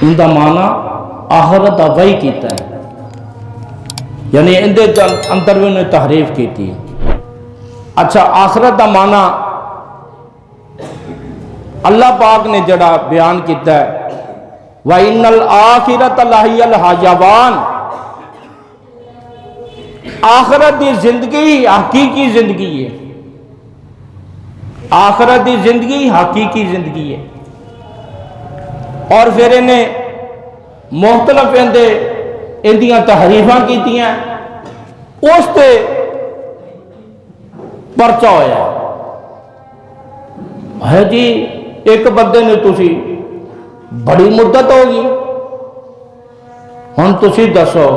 ان کا معنی آخرت کا وحی کیتا ہے، یعنی اندر اندر بھی انہیں تحریف کی تھی۔ اچھا آخرت کا معنی اللہ پاک نے جڑا بیان کیتا ہے وَإِنَّ الْآخِرَةَ لَهِيَ الْحَيَوَانُ، آخرت دی زندگی حقیقی زندگی ہے، آخرت دی زندگی حقیقی زندگی ہے۔ اور پھر انہیں مختلف اندیاں تحریفاں کیتیاں، اس تے پرچہ ہویا ہے جی ایک بندے نے تسی بڑی مدت ہوگی، ہن تسی دسو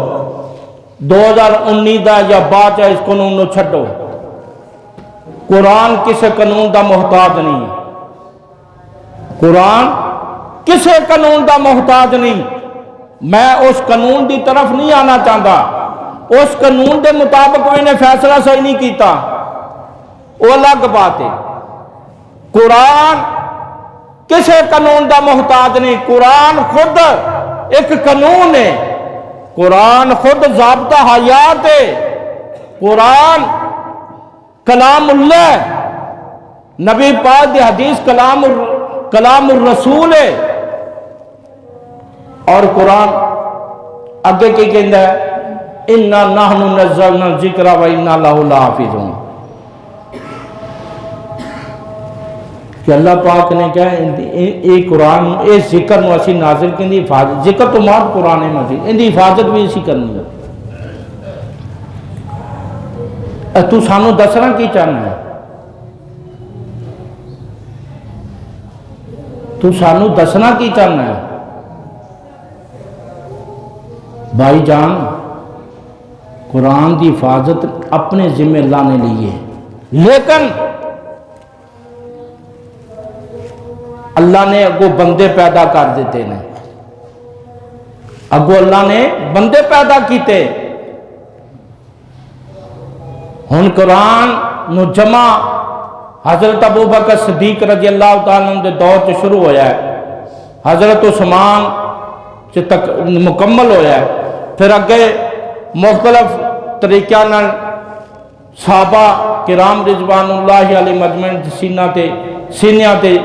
2019 دا یا بعد اس قانون نو چھڈو، قرآن کسے قانون دا محتاج نہیں، قرآن کسے قانون دا محتاج نہیں۔ میں اس قانون دی طرف نہیں آنا چاہتا، اس قانون دے مطابق میں نے فیصلہ صحیح نہیں کیتا، وہ الگ بات ہے۔ قرآن کسے قانون دا محتاج نہیں، قرآن خود ایک قانون ہے، قرآن خود ضابطہ حیات ہے، قرآن کلام اللہ، نبی پاک دی حدیث کلام الرسول ہے۔ اور قرآن اگے کی کہندا ہے اِنَّا نَحْنُ نَزَّلْنَا الذِّكْرَ وَإِنَّا لَهُ لَحَافِظُونَ، کہ اللہ پاک نے کہا اے قرآن اے ذکر نو اسی نازل کی حفاظت، ذکر تو مات قرآن مجید، ان دی حفاظت بھی اسی کرنی ہے۔ تو سانو دسنا کی چاہنا ہے، تو سانو دسنا کی چاہنا ہے بھائی جان، قرآن دی حفاظت اپنے ذمہ اللہ نے لی ہے، لیکن اللہ نے اگو بندے پیدا کر دیتے ہیں، اگو اللہ نے بندے پیدا کیتے، ہن قرآن نو جمع حضرت ابوبکر صدیق رضی اللہ تعالیٰ عنہ دے دور سے شروع ہویا ہے، حضرت عثمان سے تک مکمل ہویا ہے، پھر اگے مختلف طریقہ نال صحابہ کرام رضوان اللہ علیہ مجمعین سینیاں تے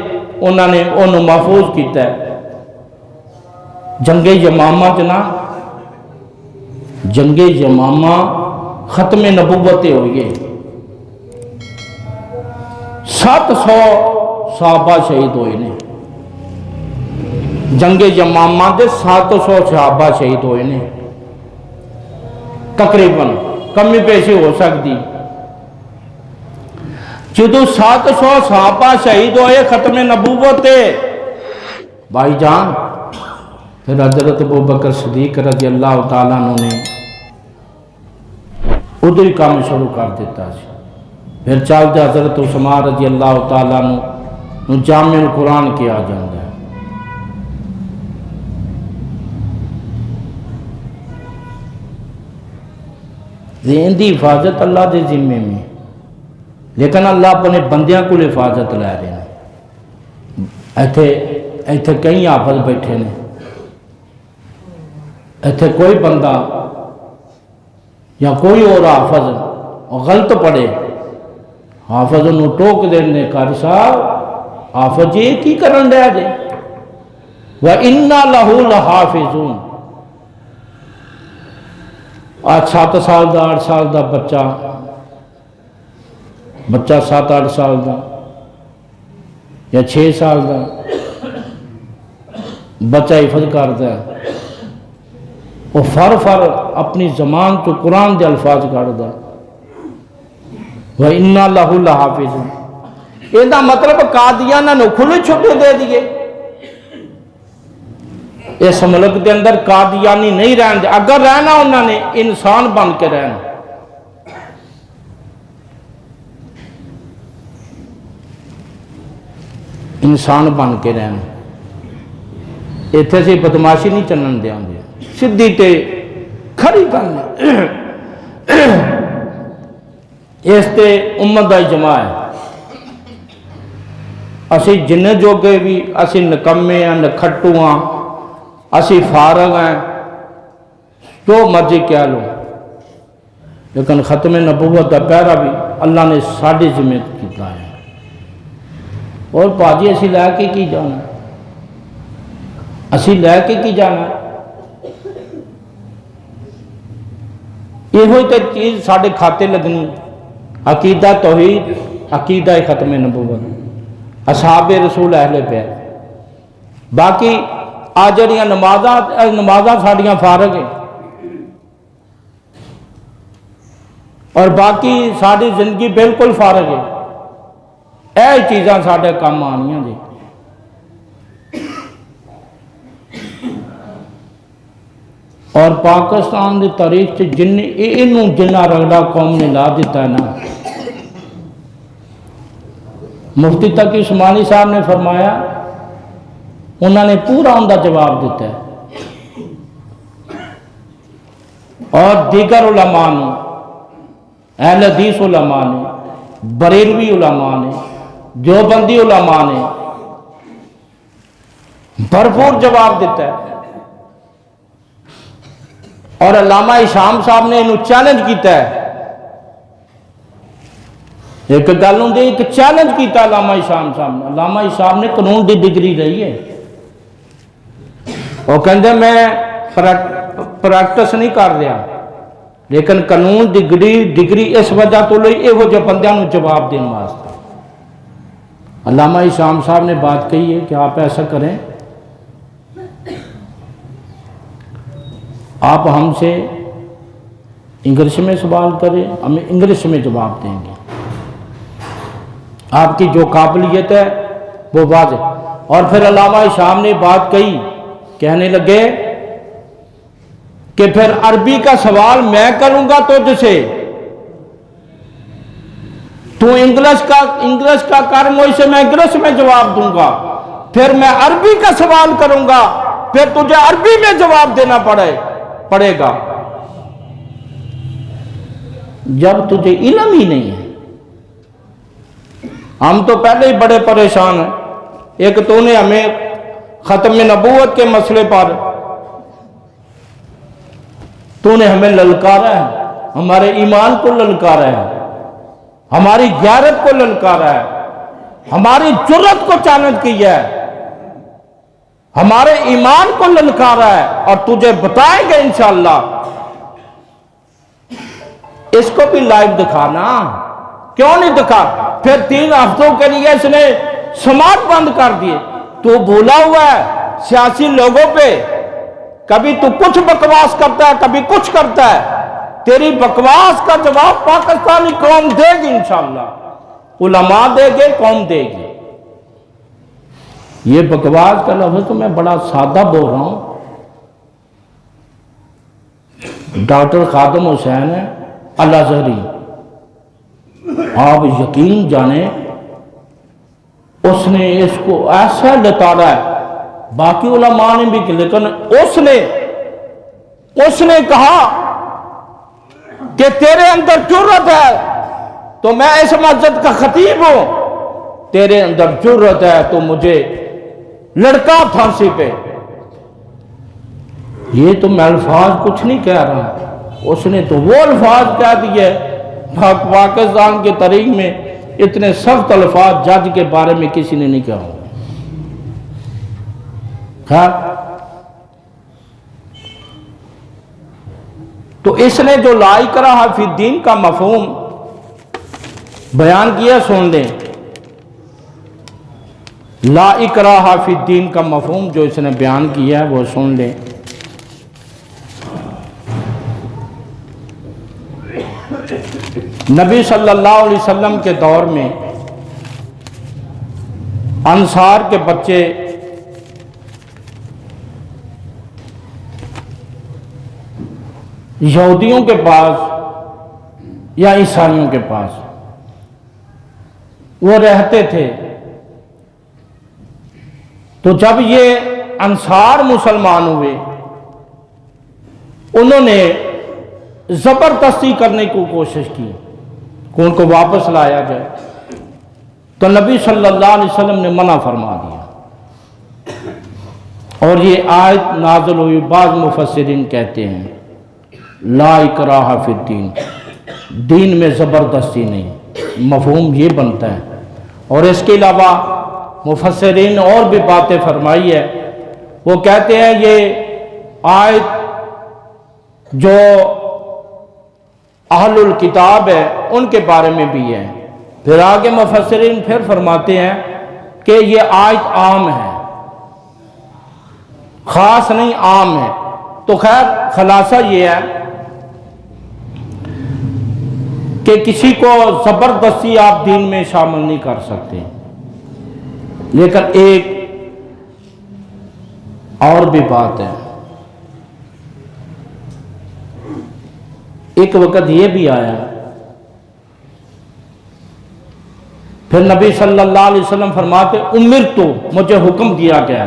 انہوں نے انہوں محفوظ کیتا ہے۔ جنگ یمامہ جنا جنگ یمامہ ختم نبوت ہوئی ہے، 700 صحابہ شہید ہوئے نے، جنگ یمامہ دے 700 صحابہ شہید ہوئے نے، تقریباً کمی پیشی ہو سکتی۔ جدو 700 صحابہ شہید ہوئے ختم نبوت بھائی جان، پھر حضرت ابوبکر صدیق رضی اللہ تعالیٰ عنہ نے ادھر کام شروع کر دیتا سی، پھر چلتے حضرت عثمان رضی اللہ تعالیٰ عنہ جامع القرآن کیا جاتا ہے۔ ذہن دی حفاظت اللہ دے ذمے میں، لیکن اللہ اپنے بندیاں کو حفاظت لے رہے ہیں۔ ایتھے کئی حافظ بیٹھے نے، ایتھے کوئی بندہ یا کوئی اور حافظ غلط پڑھے، حافظ انہوں ٹوک دینے قاری صاحب حافظ جی کی کرن دیا جے، وَإِنَّا لَهُ لَحَافِظُونَ۔ آج 7 سال دا 8 سال دا بچہ 7-8 سال دا یا 6 سال دا بچہ حفظ کرتا ہے، وہ فر اپنی زمان تو قرآن دے الفاظ کرتا ہے، وَإِنَّا لَهُ لَحَافِظُونَ۔ یہ مطلب قادیانہ نے کھلے چھٹے دے دیئے، اس ملک دے اندر قادیانی نہیں رہن دے، اگر رہنا انہوں نے انسان بن کے رہنا۔ انسان بن کے رہنا، اتنے سے بدماشی نہیں چلن دیا گے، سدھی تے کھڑی کرنا۔ اس تے امت دا اجماع ہے، اسی جن جو گے بھی اسی نکمے ہیں نکھٹو ہیں، اسی فارغ ہیں، جو مرضی کہہ لو، لیکن ختم نبوت کا پہرا بھی اللہ نے ساڑھے ذمہ کیتا ہے۔ اور پاجی اسی لے کے کی جانا، اسی لے کے کی جانا، یہ ہوئی تو چیز ساڑھے کھاتے لگنی، عقیدہ توحید، عقیدہ ختم نبوت، اصحاب رسول اہل بیت۔ باقی آج جڑیاں نمازاں ساڑیاں فارغ ہیں، اور باقی ساری زندگی بالکل فارغ ہے، اے چیزاں ساڑے کام آنیاں جی۔ اور پاکستان دی تاریخ سے جنہ رگڑا قوم نے لا دیتا ہے نا، مفتی تقی عثمانی صاحب نے فرمایا، انہوں نے پورا ان کا جواب دیتا ہے، اور دیگر علماء نے، اہل حدیث علماء نے، بریلوی علماء نے، دیوبندی علماء نے بھرپور جواب دیتا ہے، اور علامہ ہشام صاحب نے انہوں چیلنج کیتا ہے۔ ایک گل ہوں ایک چیلنج کیتا علامہ ہشام صاحب نے۔ علامہ ہشام نے قانون دی ڈگری رہی ہے، وہ کہندے میں پریکٹس نہیں کر رہا، لیکن قانون ڈگری اس وجہ تو لئی یہ جو بندیاں نو جواب دین واسطے۔ علامہ ہشام صاحب نے بات کہی ہے کہ آپ ایسا کریں، آپ ہم سے انگلش میں سوال کریں، ہمیں انگلش میں جواب دیں گے، آپ کی جو قابلیت ہے وہ واضح۔ اور پھر علامہ ہشام نے بات کہی، کہنے لگے کہ پھر عربی کا سوال میں کروں گا تو جسے تو انگلش کا کر، مجھ سے میں انگلش میں جواب دوں گا، پھر میں عربی کا سوال کروں گا، پھر تجھے عربی میں جواب دینا پڑے گا، جب تجھے علم ہی نہیں ہے۔ ہم تو پہلے ہی بڑے پریشان ہیں، ایک تو نے ہمیں ختم نبوت کے مسئلے پر تو نے ہمیں للکارا ہے، ہمارے ایمان کو للکارا ہے، ہماری غیرت کو للکارا ہے، ہماری جرت کو چیلنج کیا ہے، ہمارے ایمان کو للکارا ہے، اور تجھے بتائیں گے انشاءاللہ۔ اس کو بھی لائیو دکھانا، کیوں نہیں دکھا؟ پھر 3 ہفتوں کے لیے اس نے سماعت بند کر دیے۔ تو بھولا ہوا ہے سیاسی لوگوں پہ، کبھی تو کچھ بکواس کرتا ہے، کبھی کچھ کرتا ہے، تیری بکواس کا جواب پاکستانی قوم دے گی انشاءاللہ، علماء دے گے، قوم دے گی۔ یہ بکواس کا لفظ تو میں بڑا سادہ بول رہا ہوں۔ ڈاکٹر خادم حسین الازہری، آپ یقین جانیں اس نے اس کو ایسا لتاڑا ہے، باقی علماء نے بھی کہ، لیکن اس نے کہا کہ تیرے اندر جرت ہے تو میں اس مسجد کا خطیب ہوں، تیرے اندر جرت ہے تو مجھے لڑکا پھانسی پہ۔ یہ تو میں الفاظ کچھ نہیں کہہ رہا، اس نے تو وہ الفاظ کہہ دیے۔ پاکستان کے تاریخ میں اتنے سخت الفاظ جج کے بارے میں کسی نے نہیں کہا۔ خیر، تو اس نے جو لا اکراہ فی الدین کا مفہوم بیان کیا، سن لیں۔ لا اکراہ فی الدین کا مفہوم جو اس نے بیان کیا ہے وہ سن لیں۔ نبی صلی اللہ علیہ وسلم کے دور میں انصار کے بچے یہودیوں کے پاس یا عیسائیوں کے پاس وہ رہتے تھے، تو جب یہ انصار مسلمان ہوئے، انہوں نے زبردستی کرنے کی کوشش کی کہ ان کو واپس لایا جائے، تو نبی صلی اللہ علیہ وسلم نے منع فرما دیا، اور یہ آیت نازل ہوئی، بعض مفسرین کہتے ہیں لا اکراہ فی الدین، دین میں زبردستی نہیں، مفہوم یہ بنتا ہے۔ اور اس کے علاوہ مفسرین اور بھی باتیں فرمائی ہے، وہ کہتے ہیں یہ آیت جو اہل الکتاب ہے ان کے بارے میں بھی ہے۔ پھر آگے مفسرین پھر فرماتے ہیں کہ یہ آیت عام ہے، خاص نہیں عام ہے۔ تو خیر خلاصہ یہ ہے کہ کسی کو زبردستی آپ دین میں شامل نہیں کر سکتے، لیکن ایک اور بھی بات ہے، ایک وقت یہ بھی آیا، پھر نبی صلی اللہ علیہ وسلم فرماتے امرتو، مجھے حکم دیا گیا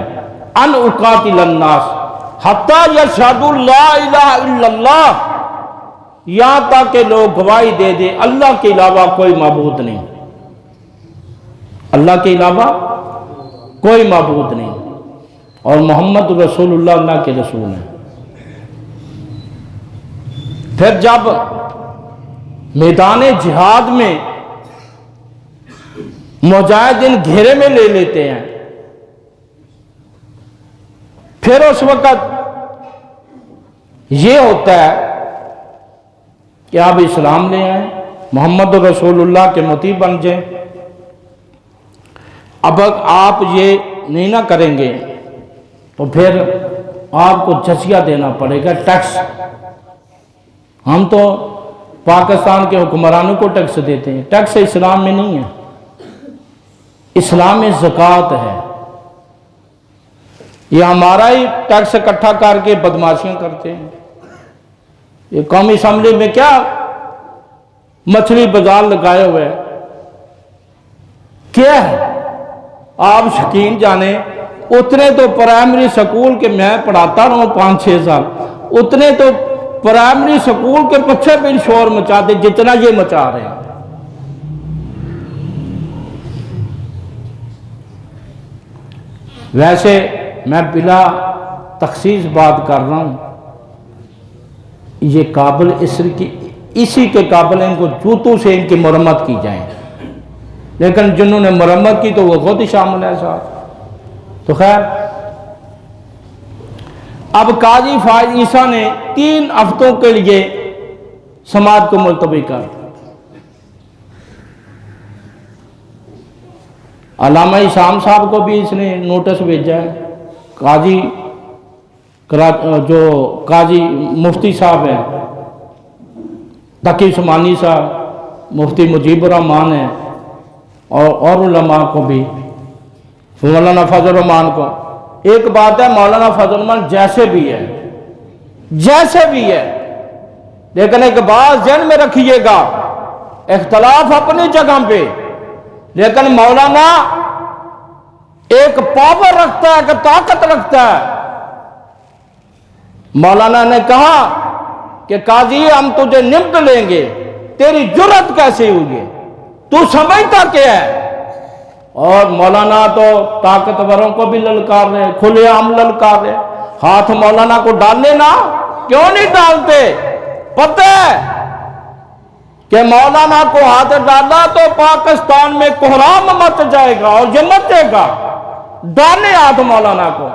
ان اقاتل الناس حتی یشہدوا لا الہ الا اللہ، یہاں تک کہ لوگ گواہی دے دے اللہ کے علاوہ کوئی معبود نہیں، اللہ کے علاوہ کوئی معبود نہیں، اور محمد رسول اللہ کے رسول ہیں۔ پھر جب میدان جہاد میں مجاہدین گھیرے میں لے لیتے ہیں، پھر اس وقت یہ ہوتا ہے کہ آپ اسلام لے آئیں، محمد رسول اللہ کے مطیع بن جائیں۔ اب آپ یہ نہیں نہ کریں گے تو پھر آپ کو جزیہ دینا پڑے گا، ٹیکس۔ ہم تو پاکستان کے حکمرانوں کو ٹیکس دیتے ہیں، ٹیکس اسلام میں نہیں ہے، اسلام میں زکوٰۃ ہے۔ یہ ہمارا ہی ٹیکس اکٹھا کر کے بدماشیاں کرتے ہیں۔ یہ قومی اسمبلی میں کیا مچھلی بازار لگائے ہوئے کیا ہے؟ آپ شکین جانے، اتنے تو پرائمری سکول کے میں پڑھاتا رہا ہوں 5-6 سال، اتنے تو پرائمری سکول کے بچے بھی شور مچاتے جتنا یہ مچا رہے ہیں۔ ویسے میں بلا تخصیص بات کر رہا ہوں، یہ قابل اسی کے قابل ان کو جوتوں سے ان کی مرمت کی جائے، لیکن جنہوں نے مرمت کی تو وہ خود ہی شامل ہے ساتھ۔ تو خیر، اب قاضی فائز عیسیٰ نے 3 ہفتوں کے لیے سماعت کو ملتوی کر، علامہ اسام صاحب کو بھی اس نے نوٹس بھیجا ہے، قاضی جو قاضی مفتی صاحب ہیں تقی عثمانی صاحب، مفتی مجیب الرحمان ہیں، اور علماء کو بھی، مولانا فضل الرحمان کو۔ ایک بات ہے، مولانا فضل الرحمان جیسے بھی ہے، لیکن ایک بات ذہن میں رکھیے گا، اختلاف اپنی جگہ پہ، لیکن مولانا ایک پاور رکھتا ہے، ایک طاقت رکھتا ہے۔ مولانا نے کہا کہ قاضی ہم تجھے نمٹ لیں گے، تیری جرت کیسے ہوئی ہے، تو سمجھتا کیا ہے؟ اور مولانا تو طاقتوروں کو بھی للکار رہے، کھلے عام للکار رہے، ہاتھ مولانا کو ڈالنے نا، کیوں نہیں ڈالتے؟ پتہ ہے کہ مولانا کو ہاتھ ڈالا تو پاکستان میں کوہرام مچ جائے گا، اور یہ مچے گا، ڈالے ہاتھ مولانا کو۔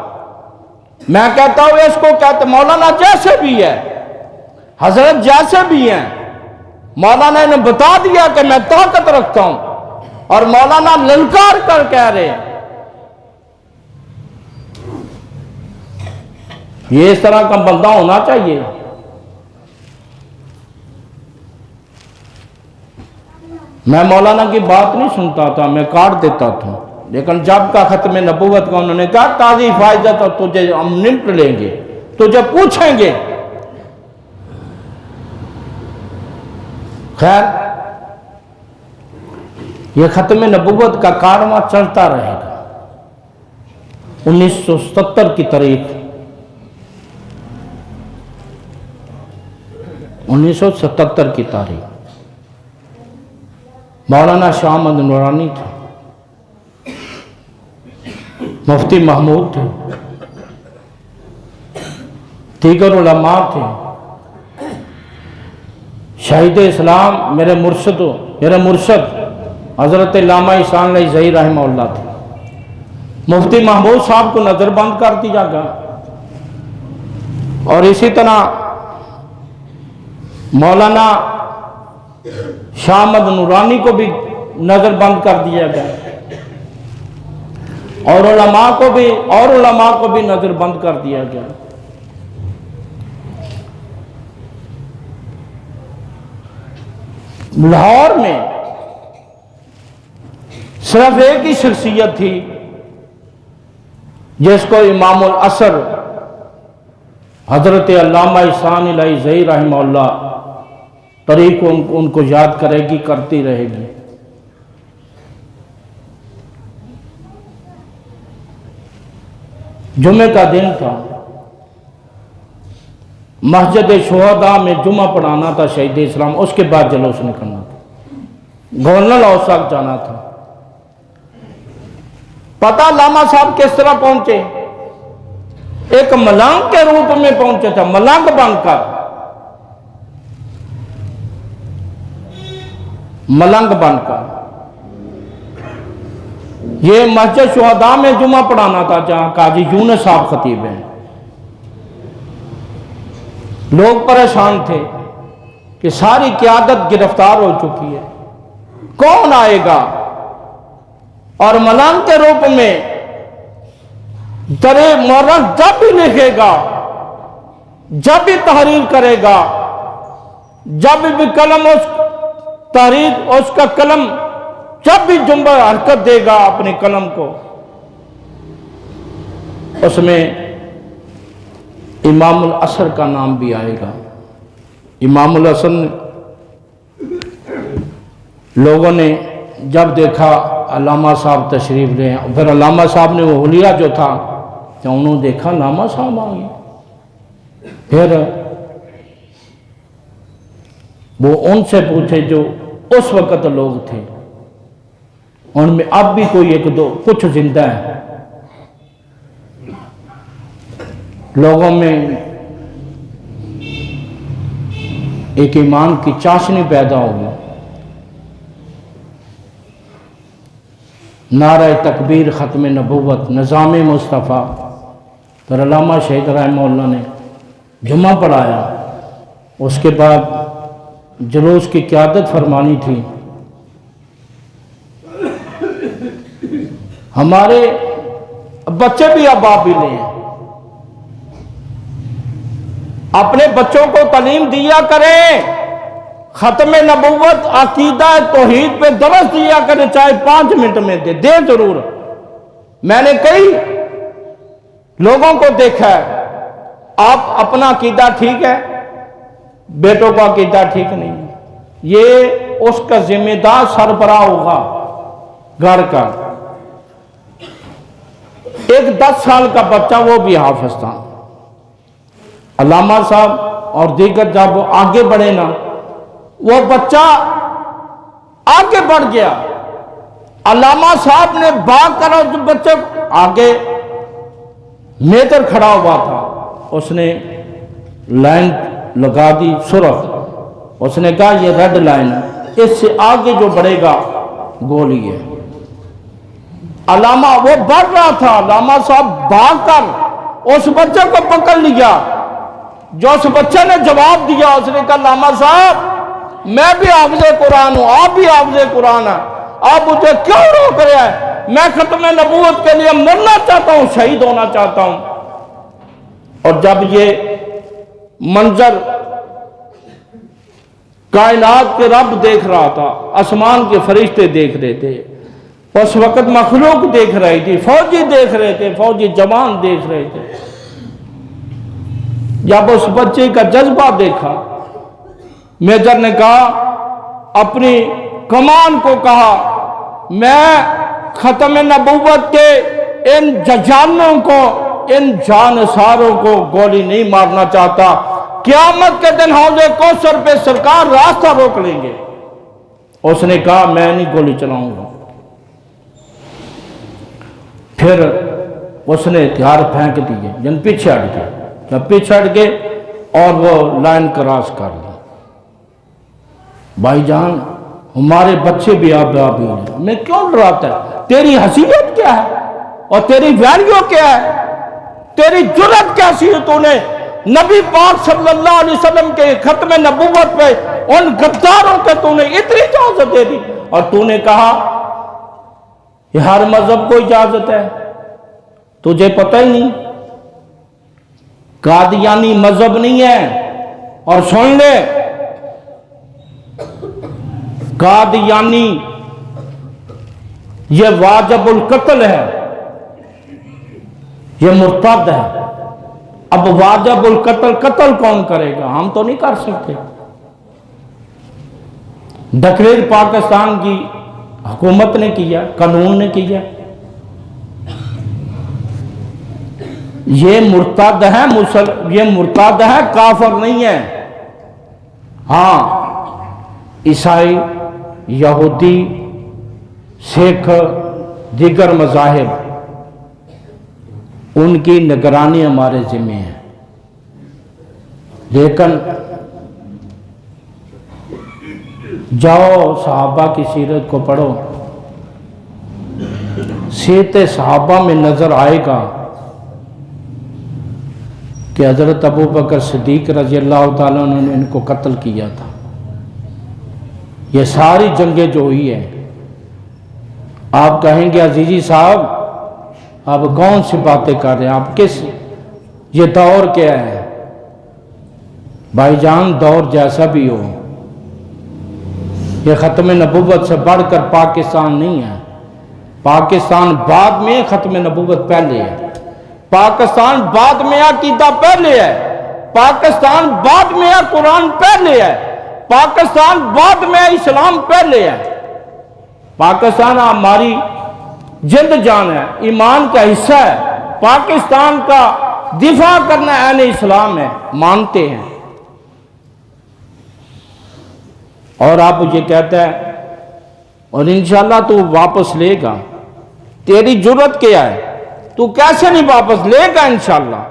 میں کہتا ہوں اس کو کہتے مولانا جیسے بھی ہے، حضرت جیسے بھی ہیں، مولانا نے بتا دیا کہ میں طاقت رکھتا ہوں، اور مولانا للکار کر کہہ رہے ہیں۔ یہ اس طرح کا بندہ ہونا چاہیے۔ میں مولانا کی بات نہیں سنتا تھا، میں کاٹ دیتا تھا، لیکن جب کا ختم نبوت کا انہوں نے کہا قاضی فائزہ تو تجھے ہم نمٹ لیں گے، تجھے پوچھیں گے۔ خیر، یہ ختم نبوت کا کارواں چلتا رہے گا۔ 1970 کی تاریخ، 1977 کی تاریخ، مولانا شاہ احمد نورانی تھے، مفتی محمود تھے، دیگر علماء تھے. شہید اسلام میرے مرشد حضرت علامہ احسان علی زئی رحمہ اللہ تھے. مفتی محمود صاحب کو نظر بند کر دیا گیا، اور اسی طرح مولانا شاہ احمد نورانی کو بھی نظر بند کر دیا گیا، اور علماء کو بھی نظر بند کر دیا گیا. لاہور میں صرف ایک ہی شخصیت تھی جس کو امام العصر حضرت علامہ احسان علی زئی رحمہ اللہ طریق ان کو یاد کرے گی، کرتی رہے گی. جمعہ کا دن تھا، مسجد شہداء میں جمعہ پڑھانا تھا شہید اسلام، اس کے بعد جلوس نکلنا تھا، گورنر ہاؤس تک جانا تھا. پتہ علامہ صاحب کس طرح پہنچے؟ ایک ملنگ کے روپ میں پہنچے تھے، ملنگ بن کر. یہ مسجد شہداء میں جمعہ پڑھانا تھا جہاں قاضی یونس صاحب خطیب ہیں. لوگ پریشان تھے کہ ساری قیادت گرفتار ہو چکی ہے، کون آئے گا؟ اور ملنگ کے روپ میں درِ مورخ جب بھی لکھے گا، جب بھی تحریر کرے گا، جب بھی قلم اس کا قلم جب بھی جنبہ حرکت دے گا اپنے قلم کو، اس میں امام العصر کا نام بھی آئے گا. امام العصر لوگوں نے جب دیکھا علامہ صاحب تشریف لے، پھر علامہ صاحب نے وہ حلیہ جو تھا، جب انہوں نے دیکھا علامہ صاحب آئے، پھر وہ ان سے پوچھے جو اس وقت لوگ تھے، ان میں اب بھی کوئی ایک دو کچھ زندہ ہے. لوگوں میں ایک ایمان کی چاشنی پیدا ہوگی. نعرہ تکبیر، ختم نبوت، نظام مصطفیٰ. تو علامہ شہید رحمہ اللہ نے جمعہ پڑھایا، اس کے بعد جلوس کی قیادت فرمانی تھی. ہمارے بچے بھی اب آپ بھی لیں، اپنے بچوں کو تعلیم دیا کریں، ختم نبوت، عقیدہ توحید پہ درس دیا کریں، چاہے 5 منٹ میں دے ضرور. میں نے کئی لوگوں کو دیکھا ہے، آپ اپنا عقیدہ ٹھیک ہے، بیٹوں کا عقیدہ ٹھیک نہیں ہے، یہ اس کا ذمہ دار سربراہ ہوگا گھر کا. ایک 10 سال کا بچہ، وہ بھی حافظ تھا. علامہ صاحب اور دیگر جب وہ آگے بڑھے نا، وہ بچہ آگے بڑھ گیا. علامہ صاحب نے بھاگ کر اس بچے آگے میٹر کھڑا ہوا تھا، اس نے لائن لگا دی سرخ. اس نے کہا یہ ریڈ لائن ہے، اس سے آگے جو بڑھے گا گولی ہے. علامہ وہ بڑھ رہا تھا، علامہ صاحب بھاگ کر اس بچے کو پکڑ لیا. جو اس بچے نے جواب دیا، اس نے کہا علامہ صاحب میں بھی حافظ قرآن ہوں، آپ بھی حافظ قرآن ہیں، آپ مجھے کیوں روک رہے ہیں؟ میں ختم نبوت کے لیے مرنا چاہتا ہوں، شہید ہونا چاہتا ہوں. اور جب یہ منظر کائنات کے رب دیکھ رہا تھا، آسمان کے فرشتے دیکھ رہے تھے، اس وقت مخلوق دیکھ رہی تھی، فوجی دیکھ رہے تھے، فوجی جوان دیکھ رہے تھے. جب اس بچے کا جذبہ دیکھا، میجر نے کہا، اپنی کمان کو کہا، میں ختم نبوت کے ان جانوں کو، ان جانساروں کو گولی نہیں مارنا چاہتا. قیامت کے دن حوض کوثر پہ سرکار راستہ روک لیں گے. اس نے کہا میں نہیں گولی چلاؤں گا. پھر اس نے ہتھیار پھینک دیے، پیچھے ہٹ گیا. میں پچھڑ کے اور وہ لائن کراس کر لی. بھائی جان ہمارے بچے بھی آپ ہیں، میں کیوں ڈراتا ہے؟ تیری حیثیت کیا ہے اور تیری ویلیو کیا ہے؟ تیری جرت کیسی ہے؟ تو نے نبی پاک صلی اللہ علیہ وسلم کے ختم نبوت پہ ان غداروں کے تو نے اتنی اجازت دے دی، اور تو نے کہا یہ ہر مذہب کو اجازت ہے. تجھے پتہ ہی نہیں قادیانی مذہب نہیں ہے. اور سن لے، قادیانی یہ واجب القتل ہے، یہ مرتد ہے. اب واجب القتل قتل کون کرے گا؟ ہم تو نہیں کر سکتے. ڈکریٹ پاکستان کی حکومت نے کیا، قانون نے کیا. یہ مرتد ہے، یہ مرتد ہے، کافر نہیں ہے. ہاں عیسائی، یہودی، سکھ، دیگر مذاہب، ان کی نگرانی ہمارے ذمہ ہے. لیکن جاؤ صحابہ کی سیرت کو پڑھو، سیرت صحابہ میں نظر آئے گا کہ حضرت ابو بکر صدیق رضی اللہ تعالیٰ عنہ نے ان کو قتل کیا تھا. یہ ساری جنگیں جو ہوئی ہیں، آپ کہیں گے عزیزی صاحب آپ کون سی باتیں کر رہے ہیں، آپ کس، یہ دور کیا ہے؟ بھائی جان دور جیسا بھی ہو، یہ ختم نبوت سے بڑھ کر پاکستان نہیں ہے. پاکستان بعد میں، ختم نبوت پہلے ہے. پاکستان بعد میں، عقیدہ پہلے ہے. پاکستان بعد میں، قرآن پہلے ہے. پاکستان بعد میں، اسلام پہلے ہے. پاکستان ہماری جلد جان ہے، ایمان کا حصہ ہے. پاکستان کا دفاع کرنا اہل اسلام ہے، مانتے ہیں. اور آپ یہ کہتا ہے اور انشاءاللہ تو واپس لے گا. تیری جرت کیا ہے؟ تو کیسے نہیں واپس لے گا انشاءاللہ؟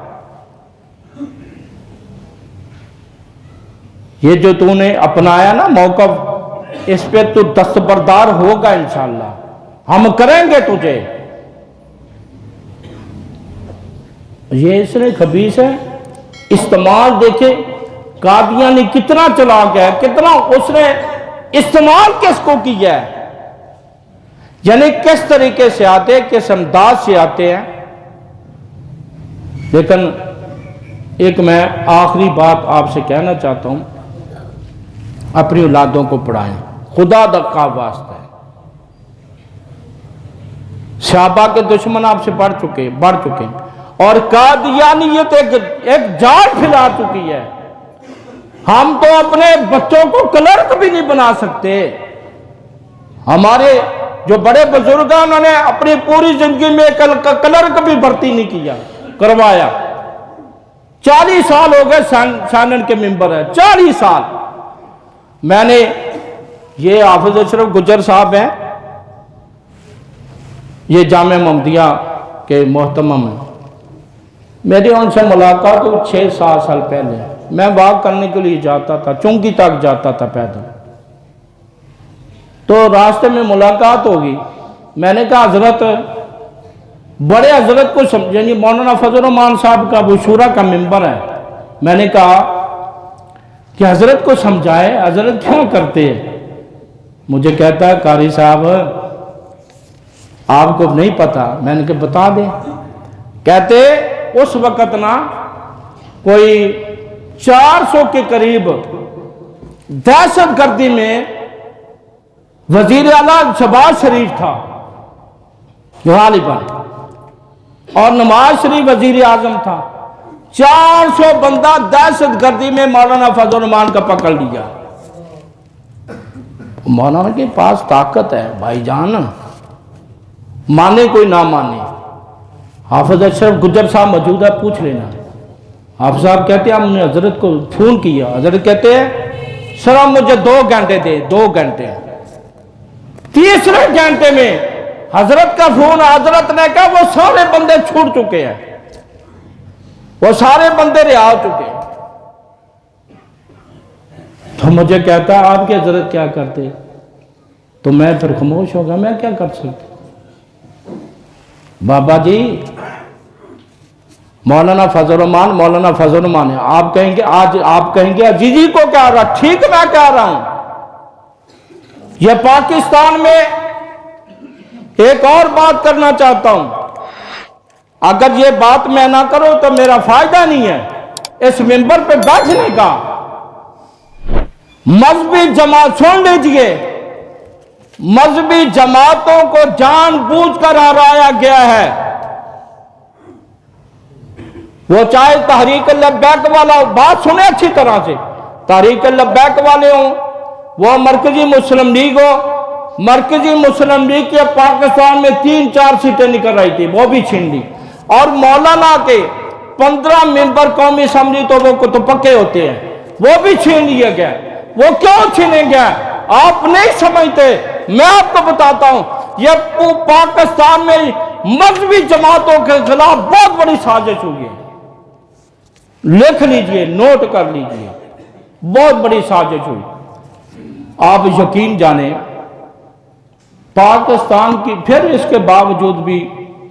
یہ جو تو نے اپنایا نا موقف، اس پہ تو دستبردار ہوگا انشاءاللہ. ہم کریں گے تجھے. یہ اس نے خبیث ہے، استعمال دیکھے قادیانی کتنا چلا گیا ہے، کتنا اس نے استعمال کس کو کیا ہے، یعنی کس طریقے سے آتے، کس انداز سے آتے ہیں. لیکن ایک میں آخری بات آپ سے کہنا چاہتا ہوں، اپنی اولادوں کو پڑھائیں، خدا کا واسطہ ہے. صحابہ کے دشمن آپ سے بڑھ چکے ہیں، اور قادیانیت ایک جال پھیلا چکی ہے. ہم تو اپنے بچوں کو کلرک بھی نہیں بنا سکتے. ہمارے جو بڑے بزرگ ہیں انہوں نے اپنی پوری زندگی میں کلرک بھی بھرتی نہیں کروایا. 40 سال ہو گئے سینٹ کے ممبر ہے، 40 سال. میں نے یہ حافظ اشرف گجر صاحب ہیں، یہ جامعہ محمدیہ کے محتمم ہیں. میری ان سے ملاقات 6-7 سال پہلے. میں واک کرنے کے لیے جاتا تھا، چونکی تک جاتا تھا پیدل. تو راستے میں ملاقات ہوگی. میں نے کہا حضرت، بڑے حضرت کو یعنی مولانا فضل الرحمان صاحب کا وہ شورا کا ممبر ہے. میں نے کہا کہ حضرت کو سمجھائے، حضرت کیوں کرتے ہیں؟ مجھے کہتا ہے قاری صاحب آپ کو نہیں پتا. میں نے کہا بتا دیں. کہتے اس وقت نا کوئی 400 کے قریب دہشت گردی میں وزیر اعلیٰ شہباز شریف تھا غالباً، اور نواز شریف وزیر اعظم تھا. 400 بندہ دہشت گردی میں مولانا فضل الرحمان کا پکڑ لیا. مولانا کے پاس طاقت ہے بھائی جان، مانے کوئی نہ مانے. حافظ اشرف گجر صاحب موجود ہے، پوچھ لینا. حافظ صاحب کہتے ہیں ہم نے حضرت کو فون کیا. حضرت کہتے ہیں سر ہم مجھے 2 گھنٹے دے. 2 گھنٹے. تیسرے گھنٹے میں حضرت کا فون، حضرت نے کہا وہ سارے بندے چھوٹ چکے ہیں. وہ سارے بندے رہا ہو چکے. تو مجھے کہتا ہے آپ کی حضرت کیا کرتے؟ تو میں پھر خاموش ہوگا، میں کیا کر سکتا؟ بابا جی مولانا فضل الرحمان ہے، آپ کہیں گے آج آپ کہیں گے جی جی کو کہہ رہا، ٹھیک میں کہہ رہا ہوں. یہ پاکستان میں ایک اور بات کرنا چاہتا ہوں، اگر یہ بات میں نہ کروں تو میرا فائدہ نہیں ہے اس منبر پہ بیٹھنے کا. مذہبی جماعت سن لیجئے، مذہبی جماعتوں کو جان بوجھ کر ہرایا گیا ہے. وہ چاہے تحریک لبیک والا، بات سنیں اچھی طرح سے، تحریک لبیک والے ہوں، وہ مرکزی مسلم لیگ ہو. مرکزی مسلم لیگ کے پاکستان میں 3-4 سیٹیں نکل رہی تھی، وہ بھی چھین لی. اور مولانا کے 15 ممبر قومی اسمبلی تو وہ تو پکے ہوتے ہیں، وہ بھی چھین لیا گیا. وہ کیوں چھینے گیا آپ نہیں سمجھتے. میں آپ کو بتاتا ہوں، یہ پاکستان میں مذہبی جماعتوں کے خلاف بہت بڑی سازش ہوئی ہے. لکھ لیجئے، نوٹ کر لیجئے، بہت بڑی سازش ہوئی. آپ یقین جانیں پاکستان کی، پھر اس کے باوجود بھی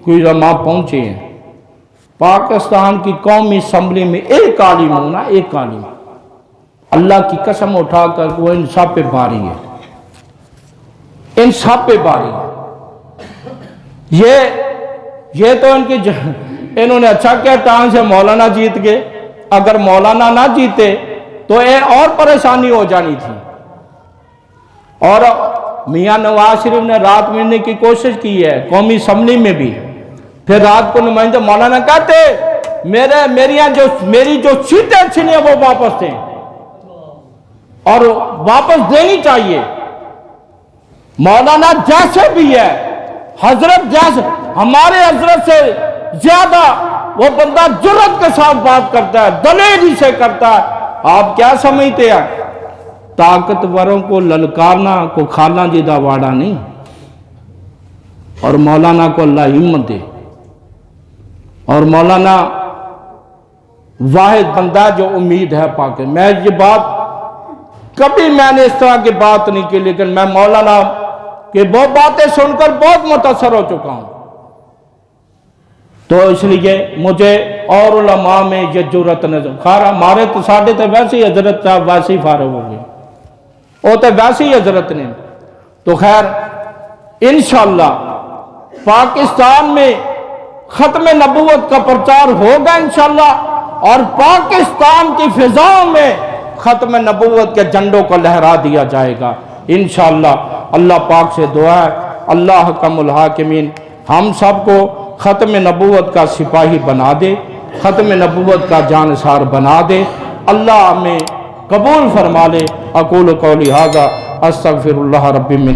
کوئی علماء پہنچے ہیں. پاکستان کی قومی اسمبلی میں ایک عالم ہونا، ایک عالم، اللہ کی قسم اٹھا کر وہ ان سب پہ باری ہے، ان سب پہ باری ہے. یہ تو انہوں نے اچھا کیا ٹانگ سے مولانا جیت گئے. اگر مولانا نہ جیتے تو اور پریشانی ہو جانی تھی. اور میاں نواز شریف نے رات ملنے کی کوشش کی ہے قومی اسمبلی میں بھی. پھر رات کو نمائندے مولانا کہتے میری جو سیٹیں چھنی ہیں وہ واپس دیں، اور واپس دینی چاہیے. مولانا جیسے بھی ہے، حضرت جیسے، ہمارے حضرت سے زیادہ وہ بندہ جرأت کے ساتھ بات کرتا ہے، دلیری سے کرتا ہے. آپ کیا سمجھتے ہیں طاقتوروں کو للکارنا کو کھانا جیدہ واڑا نہیں. اور مولانا کو اللہ ہمت دے. اور مولانا واحد بندہ جو امید ہے پاک. میں یہ بات کبھی میں نے اس طرح کی بات نہیں کی، لیکن میں مولانا کہ وہ باتیں سن کر بہت متاثر ہو چکا ہوں. تو اس لیے مجھے اور علماء میں یہ جرأت نظر خیر ہمارے تو ساڑھے تو ویسے ہی حضرت صاحب ویسے ہی فارغ ہو گئے، وہ تو ویسے ہی حضرت نے. تو خیر انشاءاللہ پاکستان میں ختم نبوت کا پرچار ہوگا انشاءاللہ، اور پاکستان کی فضاؤں میں ختم نبوت کے جھنڈوں کو لہرا دیا جائے گا انشاءاللہ. اللہ پاک سے دعا ہے اللہ حکم الحاکمین ہم سب کو ختم نبوت کا سپاہی بنا دے، ختم نبوت کا جانثار بنا دے. اللہ ہمیں قبول فرما لے. اقول قولی ھذا استغفر اللہ ربی من